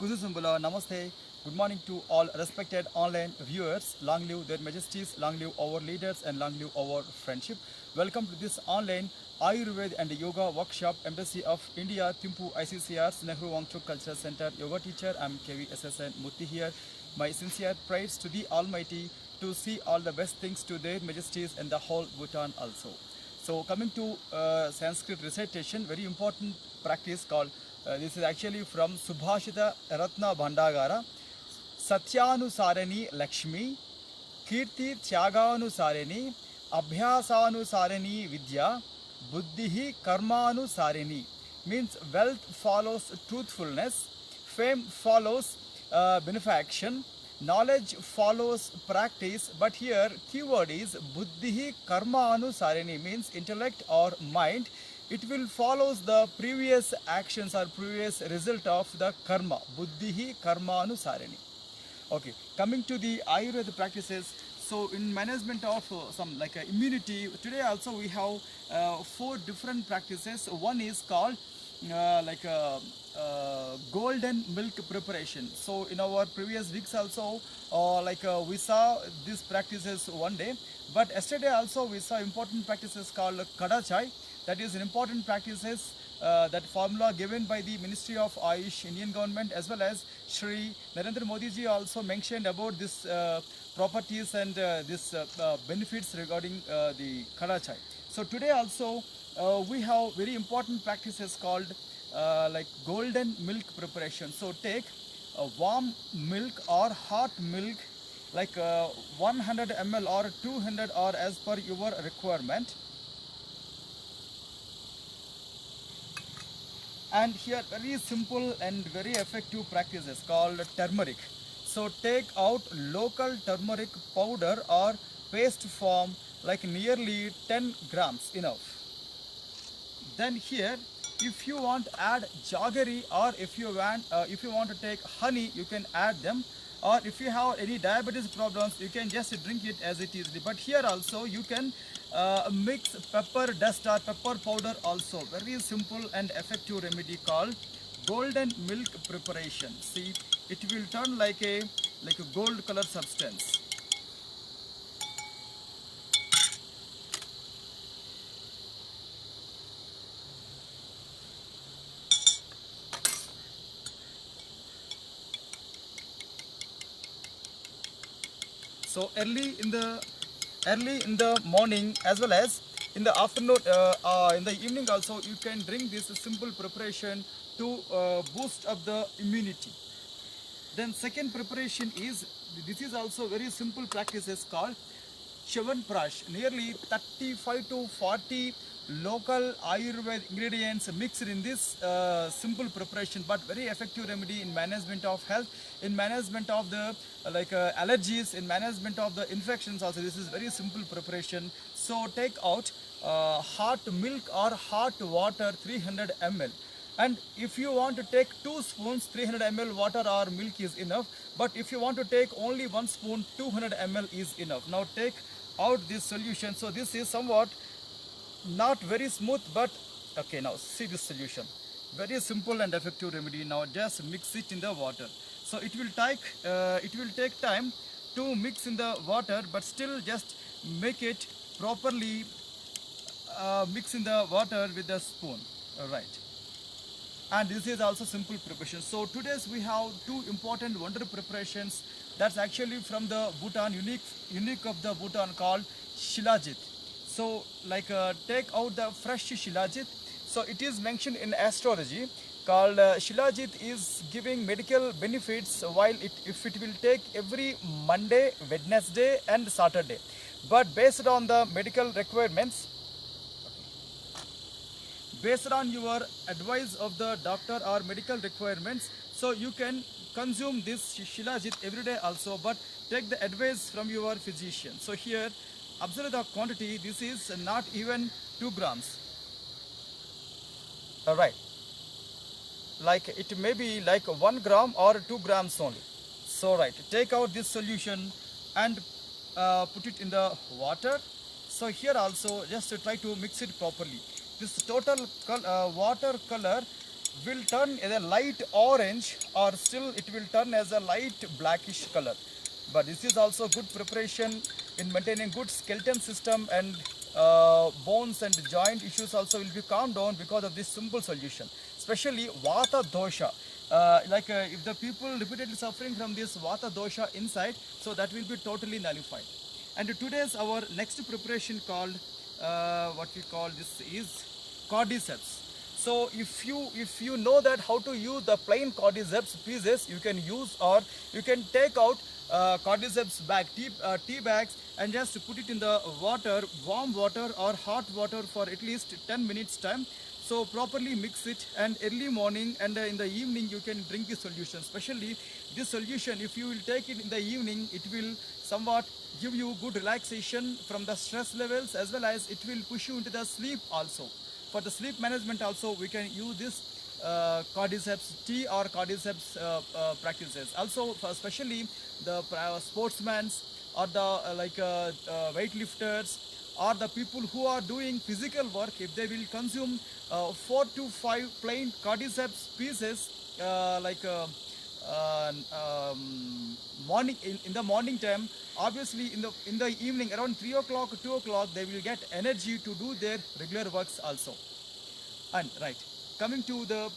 Kuzusumbula, Namaste. Good morning to all respected online viewers. Long live their majesties, long live our leaders, and long live our friendship. Welcome to this online Ayurveda and Yoga workshop, Embassy of India, Thimphu ICCR's Nehru Wangchuk Cultural Center Yoga teacher. I'm KVSSN Murthy here. My sincere prayers to the Almighty to see all the best things to their majesties and the whole Bhutan also. So coming to Sanskrit recitation, very important practice called, this is actually from Subhashita Ratna Bhandagara. Satyanusarani Lakshmi, Kirti Tyaganusarani, Abhyasanusarani Vidya, Buddhihi Karmanusarani. Means wealth follows truthfulness, fame follows benefaction, knowledge follows practice, but here keyword is buddhihi karma anusarani, means intellect or mind. It will follows the previous actions or previous result of the karma, buddhihi karma anusarani. Okay, coming to the Ayurveda practices. So in management of some like immunity, today also we have 4 different practices. One is called golden milk preparation. So in our previous weeks also we saw these practices one day, but yesterday also we saw important practices called kada chai. That is an important practices, that formula given by the Ministry of Ayush, Indian government, as well as Shri Narendra Modi ji also mentioned about this properties and this benefits regarding the kada chai. So today also we have very important practices called like golden milk preparation. So take warm milk or hot milk, like 100 ml or 200 or as per your requirement. And here very simple and very effective practices called turmeric. So take out local turmeric powder or paste form, like nearly 10 grams enough. Then here, if you want add jaggery, or if you want to take honey, you can add them. Or if you have any diabetes problems, you can just drink it as it is. But here also you can mix pepper dust or pepper powder also. Very simple and effective remedy called golden milk preparation. See, it will turn like a gold color substance. So early in the morning, as well as in the afternoon, in the evening also, you can drink this simple preparation to boost up the immunity. Then second preparation is, this is also very simple practices called Chyawanprash. Nearly 35 to 40 local Ayurveda ingredients mixed in this simple preparation, but very effective remedy in management of health, in management of the allergies, in management of the infections also. This is very simple preparation. So take out hot milk or hot water 300 ml. And if you want to take 2 spoons, 300 ml water or milk is enough. But if you want to take only 1 spoon, 200 ml is enough. Now take out this solution. So this is somewhat not very smooth, but okay, now see this solution. Very simple and effective remedy. Now just mix it in the water. So it will take time to mix in the water, but still just make it properly mix in the water with the spoon. All right. And this is also simple preparation. So today's we have 2 important wonder preparations that's actually from the Bhutan, unique of the Bhutan, called Shilajit. So take out the fresh Shilajit. So it is mentioned in astrology called Shilajit is giving medical benefits while if it will take every Monday, Wednesday and Saturday. But based on the medical requirements, based on your advice of the doctor or medical requirements, so you can consume this Shilajit every day also, but take the advice from your physician. So here, observe the quantity. This is not even 2 grams. All right. Like it may be like 1 gram or 2 grams only. So right, take out this solution and put it in the water. So here also just try to mix it properly. This total water color will turn as a light orange, or still it will turn as a light blackish color. But this is also good preparation in maintaining good skeleton system, and bones and joint issues also will be calmed down because of this simple solution. Especially Vata dosha. If the people repeatedly suffering from this Vata dosha inside, so that will be totally nullified. And today's our next preparation called what we call this is cordyceps. So if you know that how to use the plain cordyceps pieces, you can use, or you can take out cordyceps bag, tea bags, and just put it in the water, warm water or hot water for at least 10 minutes time. So properly mix it, and early morning and in the evening you can drink this solution. Especially this solution, if you will take it in the evening, it will somewhat give you good relaxation from the stress levels, as well as it will push you into the sleep also. For the sleep management also, we can use this cordyceps tea or cordyceps practices. Also, for especially the sportsmen, or the weightlifters, or the people who are doing physical work, if they will consume 4 to 5 plain cordyceps pieces, uh, morning in the morning time, obviously in the evening around 3 o'clock, 2 o'clock, they will get energy to do their regular works also. And right, coming to the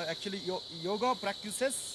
actually yoga practices.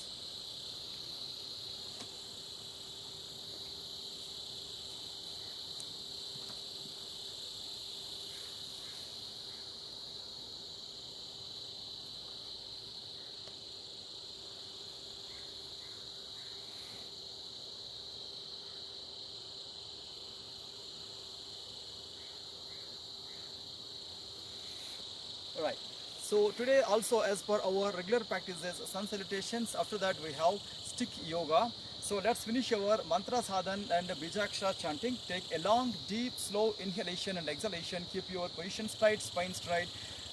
Right. So today also, as per our regular practices, sun salutations. After that we have stick yoga. So let's finish our mantra sadhan and bijakshara chanting. Take a long, deep, slow inhalation and exhalation. Keep your position straight, spine straight.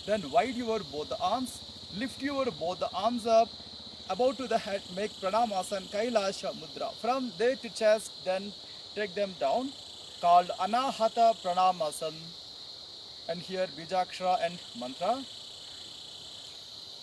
Then wide your both the arms. Lift your both the arms up, about to the head. Make pranamasan, kailasha mudra. From there to chest, then take them down. Called anahata pranamasan. And here bijakshara and mantra.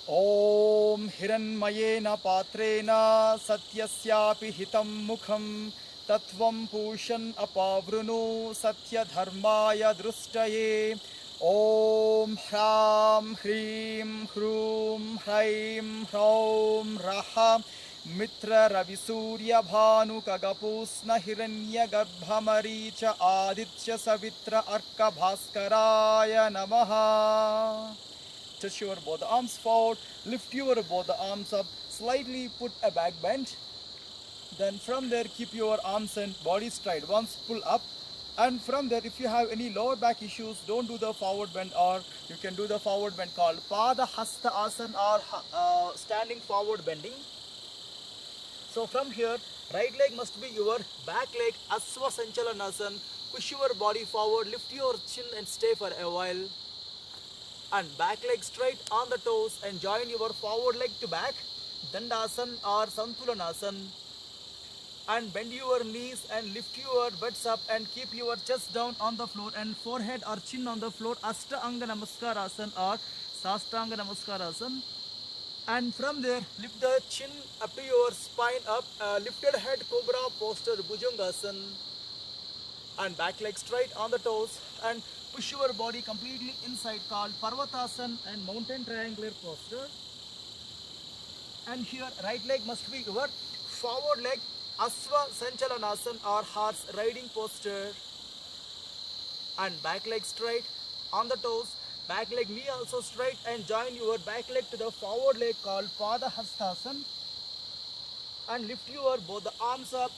Om hiranmayena patrena satyasyapi hitam mukham tatvam pushan apavruno satya dharmaya drustaye. Om hram hrim hrum hraim hraum raha mitra ravisurya bhanu kagapusna hiranya garbhamaricha aditya savitra arka bhaskaraya namaha. Touch your both arms forward, lift your both arms up, slightly put a back bend. Then from there keep your arms and body straight. Once pull up, and from there if you have any lower back issues, don't do the forward bend, or you can do the forward bend called Pada Hasta Asana, or standing forward bending. So from here, right leg must be your back leg, Asva Sanchalanasana. Push your body forward, lift your chin and stay for a while. And back leg straight on the toes, and join your forward leg to back, Dandasana or Santulanasana. And bend your knees and lift your butts up, and keep your chest down on the floor and forehead or chin on the floor, Ashtanga Namaskarasana or Sastanga Namaskarasana. And from there, lift the chin up to your spine up, lifted head Cobra posture Bhujangasana. And back leg straight on the toes, and push your body completely inside, called Parvatasana and mountain triangular posture. And here right leg must be your forward leg, Asva Sanchalanasana or horse riding posture. And back leg straight on the toes, back leg knee also straight, and join your back leg to the forward leg called Pada Hastasana. And lift your both the arms up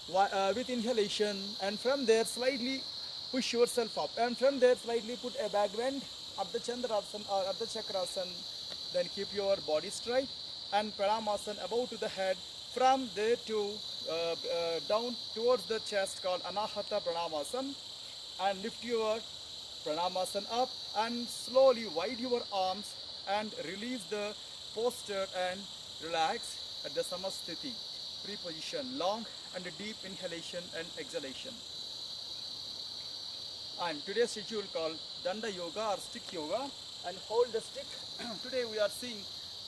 with inhalation, and from there slightly push yourself up, and from there slightly put a back bend, Ardha Chandrasana or Ardha Chakrasana. Then keep your body straight, and Pranamasana above to the head. From there to down towards the chest, called Anahata Pranamasana. And lift your Pranamasana up, and slowly wide your arms and release the posture and relax at the Samasthiti. Pre-position, long and deep inhalation and exhalation. And today's schedule called Danda Yoga or Stick Yoga, and hold the stick. Today we are seeing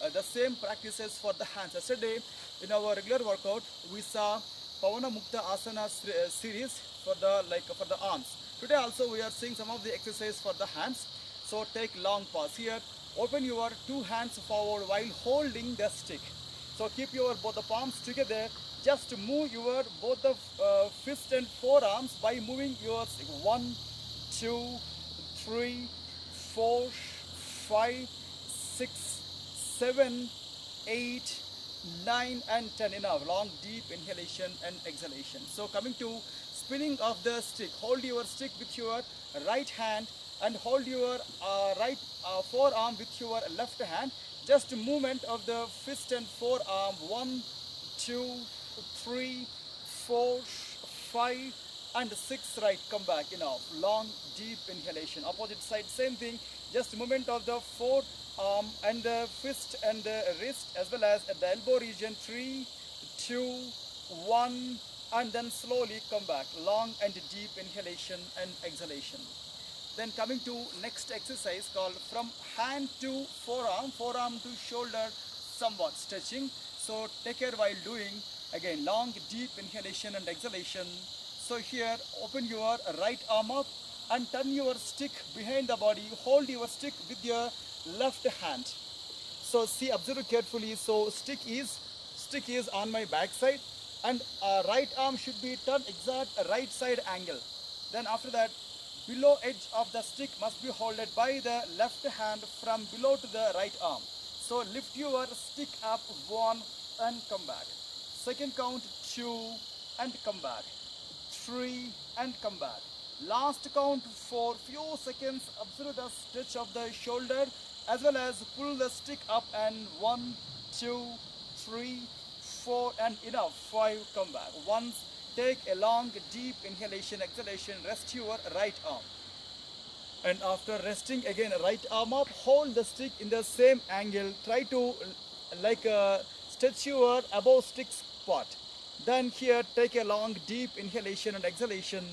the same practices for the hands. Yesterday in our regular workout we saw Pavana Mukta Asana series for the arms. Today also we are seeing some of the exercises for the hands. So take long pause here. Open your two hands forward while holding the stick. So keep your both the palms together. Just move your both the fist and forearms by moving your 1, 2, 3, 4, 5, 6, 7, 8, 9 and 10. Enough. Long deep inhalation and exhalation. So coming to spinning of the stick. Hold your stick with your right hand and hold your right forearm with your left hand. Just movement of the fist and forearm. 1, 2, 3, 4, 5 and 6. Right, come back. Enough. Long deep inhalation. Opposite side same thing. Just movement of the forearm and the fist and the wrist as well as at the elbow region. 3, 2, 1 and then slowly come back. Long and deep inhalation and exhalation. Then coming to next exercise called from hand to forearm, forearm to shoulder, somewhat stretching. So take care while doing. Again, long deep inhalation and exhalation. So here open your right arm up and turn your stick behind the body. Hold your stick with your left hand. So see, observe carefully. So stick is on my back side and right arm should be turned exact right side angle. Then after that, below edge of the stick must be held by the left hand from below to the right arm. So lift your stick up 1 and come back. Second count 2 and come back. 3 and come back. Last count 4. Few seconds. Observe the stretch of the shoulder as well as pull the stick up and 1, 2, 3, 4 and enough. 5. Come back. Once. Take a long deep inhalation, exhalation, rest your right arm. And after resting again right arm up, hold the stick in the same angle. Try to stretch your above stick spot. Then here take a long deep inhalation and exhalation.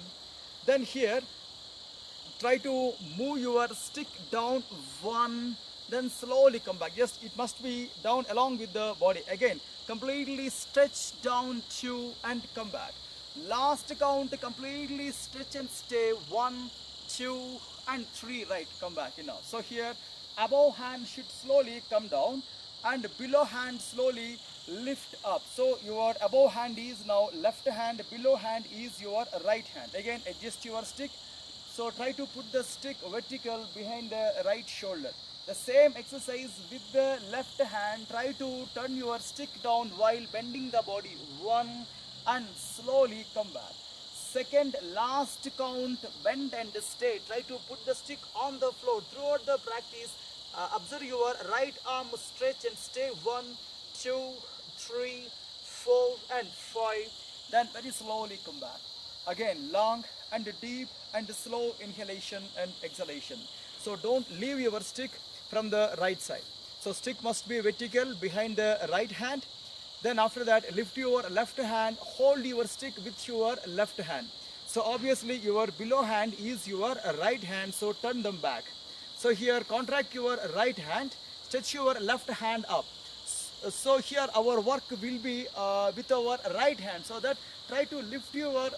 Then here try to move your stick down 1, then slowly come back. Yes, it must be down along with the body. Again, completely stretch down 2 and come back. Last count, completely stretch and stay 1, 2 and 3. Right, come back. So here above hand should slowly come down and below hand slowly lift up. So your above hand is now left hand, below hand is your right hand. Again, adjust your stick. So try to put the stick vertical behind the right shoulder. The same exercise with the left hand. Try to turn your stick down while bending the body. 1 and slowly come back. Second last count, bend and stay. Try to put the stick on the floor. Throughout the practice, observe your right arm stretch and stay. 1, 2, 3, 4 and 5. Then very slowly come back. Again, long and deep and slow inhalation and exhalation. So don't leave your stick from the right side. So stick must be vertical behind the right hand. Then after that, lift your left hand, hold your stick with your left hand. So obviously your below hand is your right hand, so turn them back. So here contract your right hand, stretch your left hand up. So here our work will be with our right hand, so that try to lift your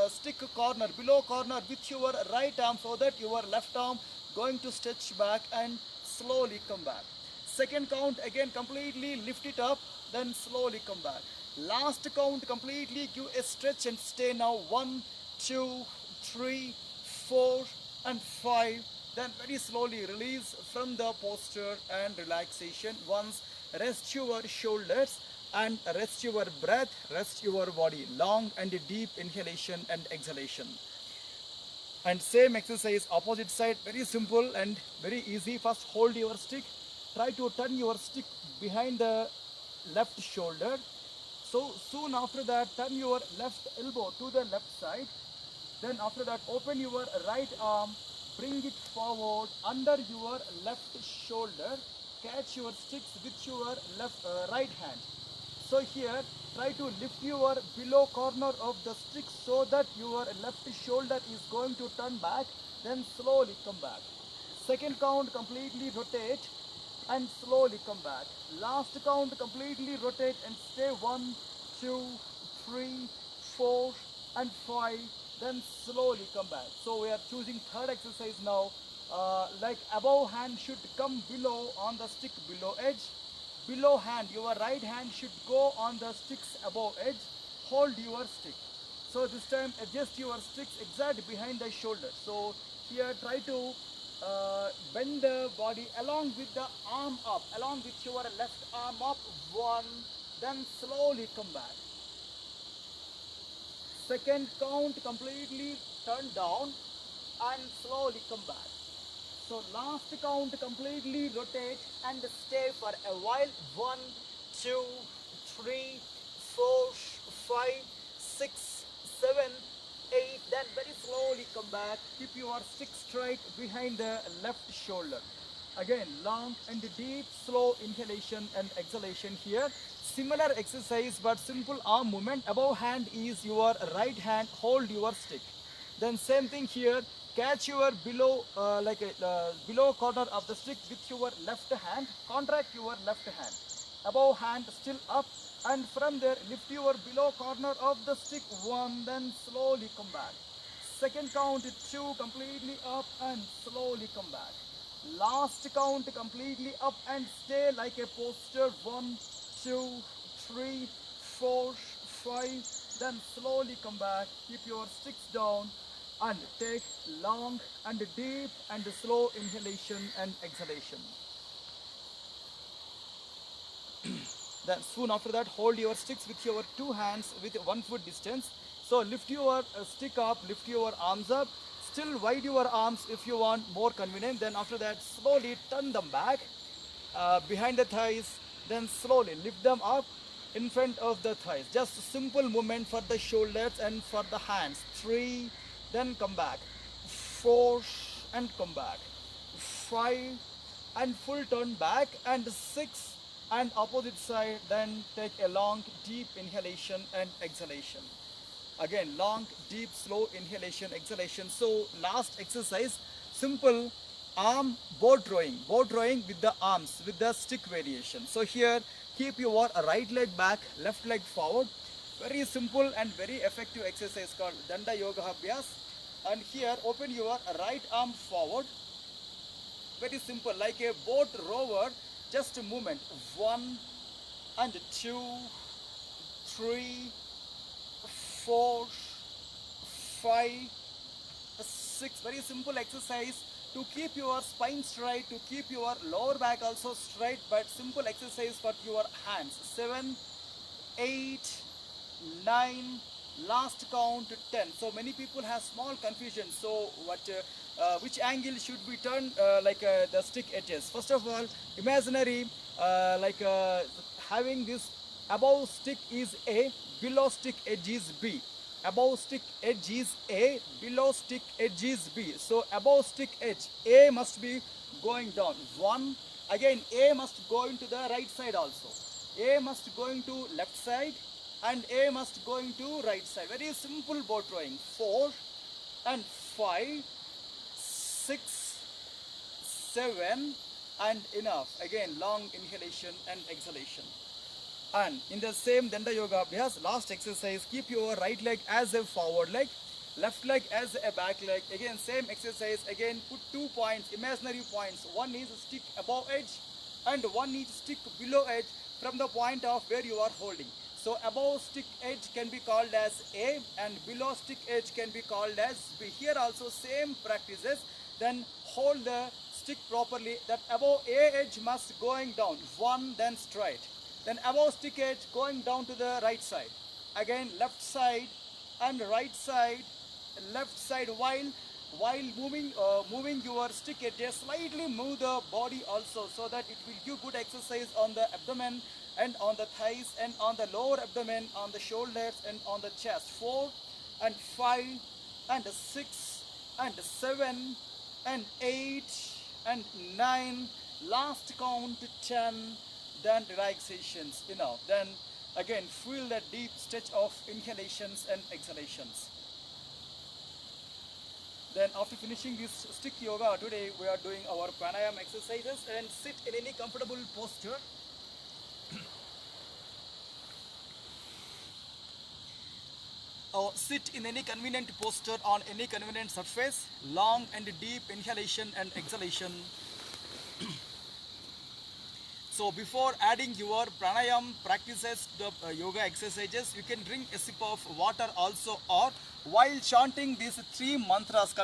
stick corner, below corner with your right arm, so that your left arm going to stretch back and slowly come back. Second count again, completely lift it up, then slowly come back. Last count, completely give a stretch and stay now. 1, 2, 3, 4 and 5. Then very slowly release from the posture and relaxation. Once rest your shoulders and rest your breath, rest your body. Long and deep inhalation and exhalation. And same exercise opposite side, very simple and very easy. First hold your stick. Try to turn your stick behind the left shoulder. So soon after that, turn your left elbow to the left side. Then after that, open your right arm, bring it forward under your left shoulder. Catch your sticks with your right hand. So here, try to lift your below corner of the stick so that your left shoulder is going to turn back. Then slowly come back. Second count, completely rotate and slowly come back. Last count, completely rotate and stay 1, 2, 3, 4 and 5, then slowly come back. So we are choosing third exercise now. Like above hand should come below on the stick below edge. Below hand, your right hand should go on the sticks above edge. Hold your stick. So this time adjust your sticks exact behind the shoulder. So here try to bend the body along with the arm up, along with your left arm up. 1, then slowly come back. Second count, completely turn down and slowly come back. So last count, completely rotate and stay for a while. 1, 2, 3, 4, 5, 6, 7, 8. Then very slowly come back. Keep your stick straight behind the left shoulder. Again, long and deep, slow inhalation and exhalation here. Similar exercise but simple arm movement. Above hand is your right hand. Hold your stick. Then same thing here. Catch your below below corner of the stick with your left hand. Contract your left hand. Above hand still up, and from there lift your below corner of the stick. 1, then slowly come back. Second count 2, completely up and slowly come back. Last count, completely up and stay like a posture. 1, 2, 3, 4, 5. Then slowly come back. Keep your sticks down and take long and deep and slow inhalation and exhalation. Then soon after that, hold your sticks with your two hands with 1 foot distance. So lift your stick up, lift your arms up. Still wide your arms if you want more convenient. Then after that, slowly turn them back behind the thighs. Then slowly lift them up in front of the thighs. Just a simple movement for the shoulders and for the hands. 3, then come back. 4 and come back. 5 and full turn back, and 6 and opposite side. Then take a long deep inhalation and exhalation. Again, long deep slow inhalation exhalation. So last exercise, simple arm boat rowing with the arms with the stick variation. So here keep your right leg back, left leg forward. Very simple and very effective exercise called Danda Yoga Abhyas. And here open your right arm forward. Very simple, like a boat rower, just a movement. 1 and 2, 3, 4, 5, 6. Very simple exercise to keep your spine straight, to keep your lower back also straight, but simple exercise for your hands. 7, 8, 9, last count 10. So many people have small confusion. So which angle should we turn the stick edges? First of all, imaginary having this above stick is A, below stick edge is B. Above stick edge is A, below stick edge is B. So above stick edge, A must be going down. 1, again A must go into the right side also. A must go into left side and A must go into right side. Very simple boat rowing. 4 and 5, 6, 7 and enough. Again, long inhalation and exhalation. And in the same Danda Yoga Abhyas, last exercise, keep your right leg as a forward leg, left leg as a back leg. Again, same exercise. Again, put 2 points, imaginary points. One is stick above edge and one is stick below edge from the point of where you are holding. So above stick edge can be called as A and below stick edge can be called as B. Here also same practices. Then hold the stick properly. That above A edge must going down. 1, then straight. Then above stick edge going down to the right side. Again left side and right side, left side, while moving your stick edges, slightly move the body also, so that it will give good exercise on the abdomen and on the thighs and on the lower abdomen, on the shoulders and on the chest. 4 and 5 and 6 and 7 and 8 and 9, last count 10, then relaxations, then again feel that deep stretch of inhalations and exhalations. Then after finishing this stick yoga, today we are doing our pranayama exercises, and sit in any comfortable posture. Or sit in any convenient posture on any convenient surface. Long and deep inhalation and exhalation. So before adding your pranayam practices, the yoga exercises, you can drink a sip of water also, or while chanting these three mantras,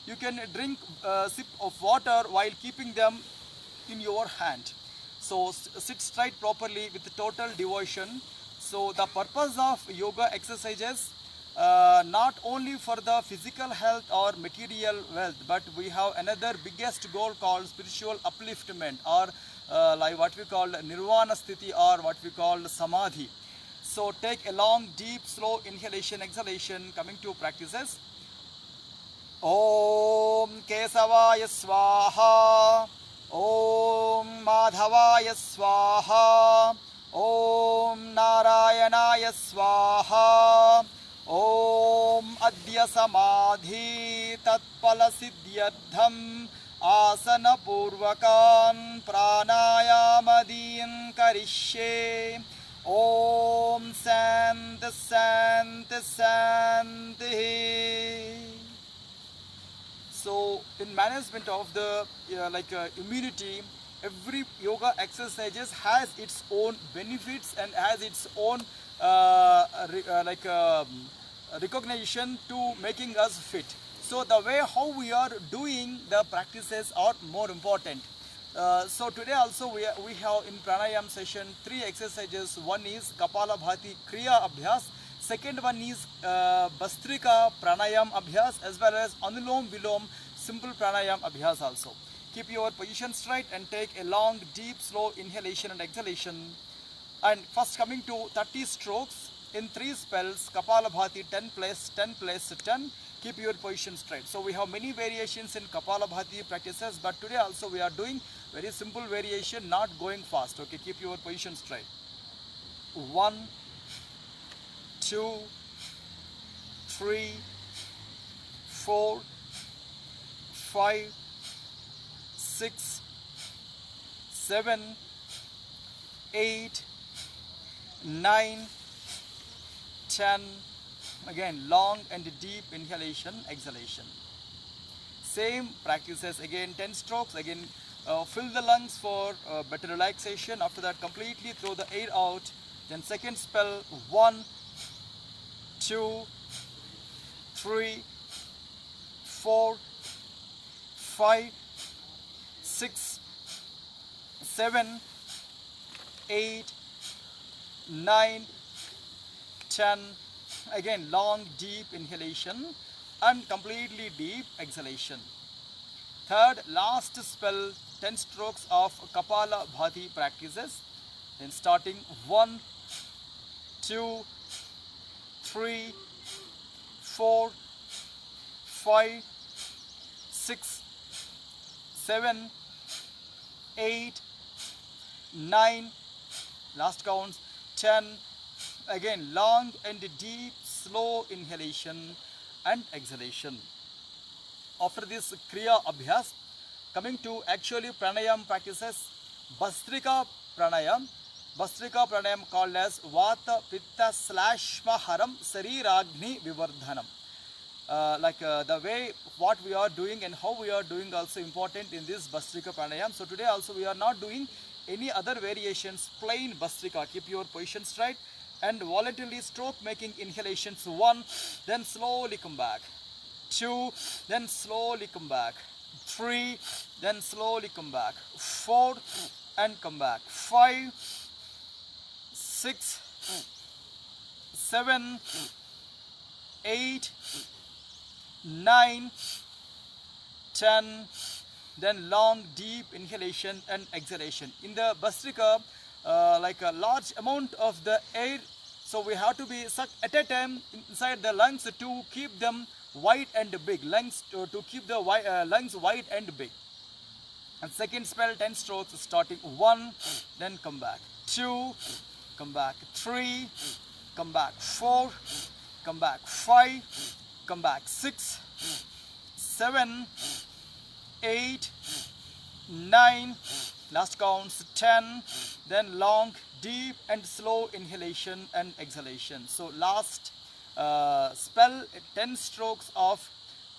you can drink a sip of water while keeping them in your hand. So sit straight properly with total devotion. So the purpose of yoga exercises, not only for the physical health or material wealth, but we have another biggest goal called spiritual upliftment, or like what we call nirvana sthiti, or what we call samadhi. So take a long, deep, slow inhalation, exhalation. Coming to practices. Om Kesavaya Swaha. Om Madhavaya Swaha. Om Narayanaya Swaha. Om Adya Samadhi Tatpala Siddhyadham Asana Purvakan Pranayamadin Karishye. Om Sant Sant Santi. So in management of the immunity, every yoga exercises has its own benefits and has its own recognition to making us fit. So the way how we are doing the practices are more important. So today also we have in pranayam session 3 exercises. One is Kapalabhati Kriya Abhyas. Second one is Bastrika Pranayam Abhyas, as well as Anulom Vilom Simple Pranayam Abhyas also. Keep your position straight and take a long, deep, slow inhalation and exhalation. And first coming to 30 strokes in 3 spells, Kapalabhati 10 place, 10 place, 10. Keep your position straight. So we have many variations in Kapalabhati practices, but today also we are doing very simple variation, not going fast. Okay, keep your position straight. 1, 2, 3, 4, 5, 6, 7, 8, 9, 10. Again, long and deep inhalation, exhalation. Same practices again, 10 strokes. Again, fill the lungs for better relaxation. After that, completely throw the air out. Then second spell, 1, 2, 3, 4, 5, 6, 7, 8, 9, 10. Again, long deep inhalation and completely deep exhalation. Third, last spell, 10 strokes of Kapalabhati practices. Then starting 1, 2, 3, 4, 5, 6, 7, 8, 9, last counts, 10. Again, long and deep, slow inhalation and exhalation. After this Kriya Abhyas, coming to actually pranayam practices, Bastrika Pranayam. Bastrika Pranayam called as Vata Pitta Slashma Haram Sariragni Vivardhanam. The way what we are doing and how we are doing also important in this Bastrika Pranayam. So today also we are not doing any other variations, plain Bastrika. Keep your position straight and voluntarily stroke making inhalations. 1, then slowly come back. 2, then slowly come back. 3, then slowly come back. 4, and come back. 5, 6, 7, 8, 9, 10. Then long deep inhalation and exhalation. In the Bastrika, like a large amount of the air, so we have to be sucked at a time inside the lungs to keep them wide and big. Lungs to keep the lungs wide and big. And second spell, 10 strokes, starting 1, then come back. 2, come back. 3, come back. 4, come back. 5, come back. 6, 7, 8, 9, last counts 10, then long, deep and slow inhalation and exhalation. So last spell 10 strokes of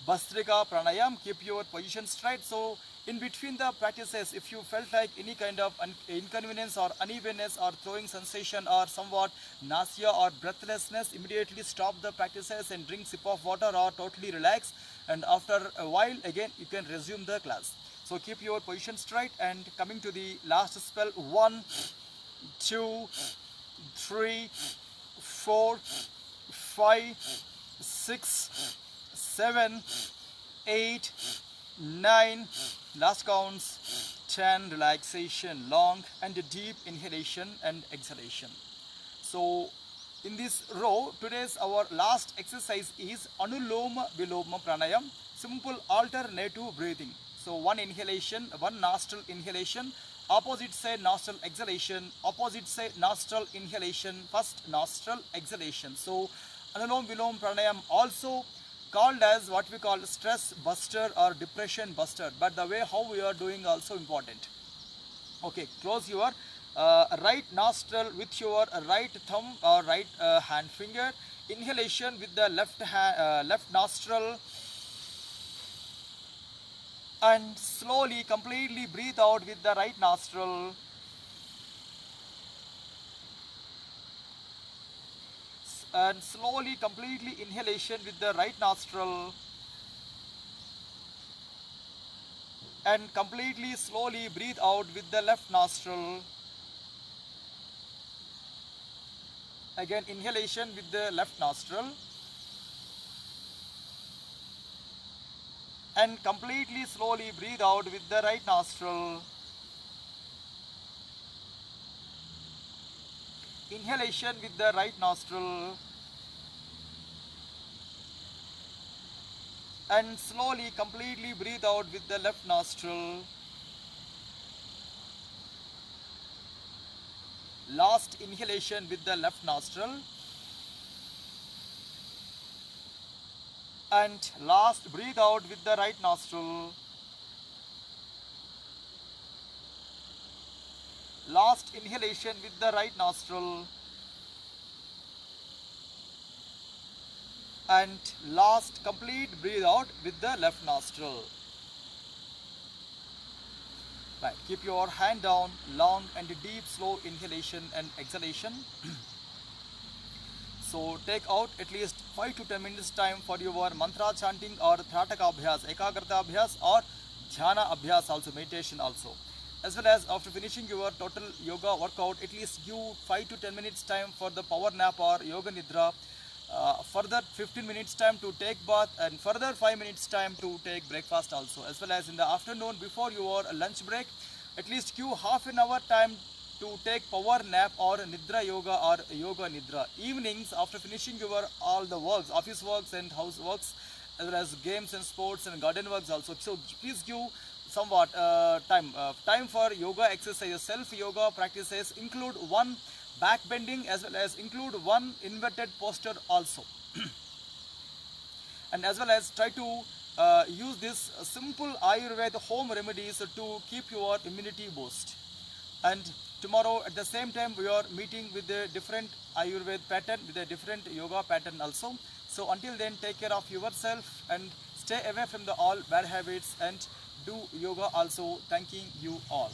Bhastrika Pranayam. Keep your position straight. So in between the practices, if you felt like any kind of inconvenience or unevenness or throwing sensation or somewhat nausea or breathlessness, immediately stop the practices and drink sip of water or totally relax, and after a while again you can resume the class. So keep your position straight, and coming to the last spell, 1, 2, 3, 4, 5, 6, 7, 8, 9, last counts 10, relaxation, long and deep inhalation and exhalation. So in this row, today's our last exercise is Anuloma Viloma Pranayam, simple alternative breathing. So one inhalation, one nostril inhalation, opposite side nostril exhalation, opposite side nostril inhalation, first nostril exhalation. So Anulom Vilom Pranayam also called as what we call stress buster or depression buster, but the way how we are doing also important. Okay, close your right nostril with your right thumb or right hand finger. Inhalation with the left nostril, and slowly completely breathe out with the right nostril. And slowly completely inhalation with the right nostril, and completely slowly breathe out with the left nostril. Again inhalation with the left nostril, and completely slowly breathe out with the right nostril. Inhalation with the right nostril, and slowly completely breathe out with the left nostril. Last inhalation with the left nostril, and last breathe out with the right nostril. Last inhalation with the right nostril, and last complete breathe out with the left nostril. Right, keep your hand down, long and deep slow inhalation and exhalation. So take out at least 5 to 10 minutes time for your mantra chanting or Thrataka Abhyas, Ekagrata Abhyas or Dhyana Abhyas, also meditation also. As well as after finishing your total yoga workout, at least give 5 to 10 minutes time for the power nap or yoga nidra. Further 15 minutes time to take bath, and further 5 minutes time to take breakfast also. As well as in the afternoon before your lunch break, at least give half an hour time to take power nap or nidra yoga or yoga nidra. Evenings after finishing your all the works, office works and house works, as well as games and sports and garden works also. So please give somewhat time for yoga exercises, self yoga practices. Include one back bending as well as include one inverted posture also. And as well as try to use this simple Ayurveda home remedies to keep your immunity boost. And tomorrow at the same time we are meeting with a different Ayurveda pattern, with a different yoga pattern also. So until then, take care of yourself and stay away from the all bad habits and do yoga also. Thanking you all.